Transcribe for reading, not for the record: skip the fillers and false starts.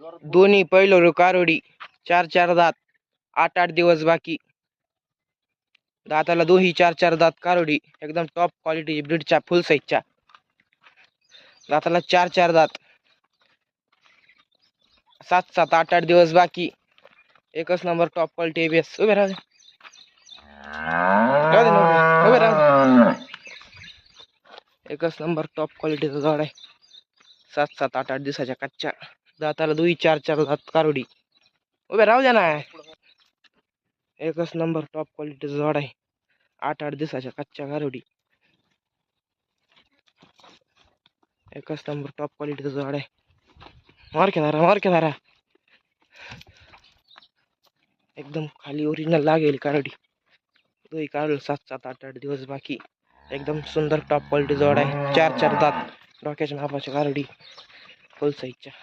दोन्ही पहिलं कारोडी, 4 दात, 8 दिवस बाकी. दाताला दोही 4 दात कारोडी, एकदम टॉप क्वालिटी ब्रीडच्या फुल साईजच्या. दाताला 4 दात, 7 8 दिवस बाकी. एकच नंबर टॉप क्वालिटी एबीएस. उभे राहू एकच नंबर टॉप क्वालिटीचा जोड आहे. 7 8 दिवसाच्या कच्च्या. दाताला दुई 4 दात कारोडी. उभे राहू द्या ना. एकच नंबर टॉप क्वालिटीचा जोड आहे. 8 दिवसाच्या कच्च्या कारोडी. एकच नंबर टॉप क्वालिटीचा जोड आहे. मार के धारा एकदम खाली ओरिजिनल लागेल कारोडी. दोही काढलं 7 8 दिवस बाकी. एकदम सुंदर टॉप क्वालिटी जोड आहे. 4 दात, डोक्याच्या मापाची कारोडी, फुल साईजच्या.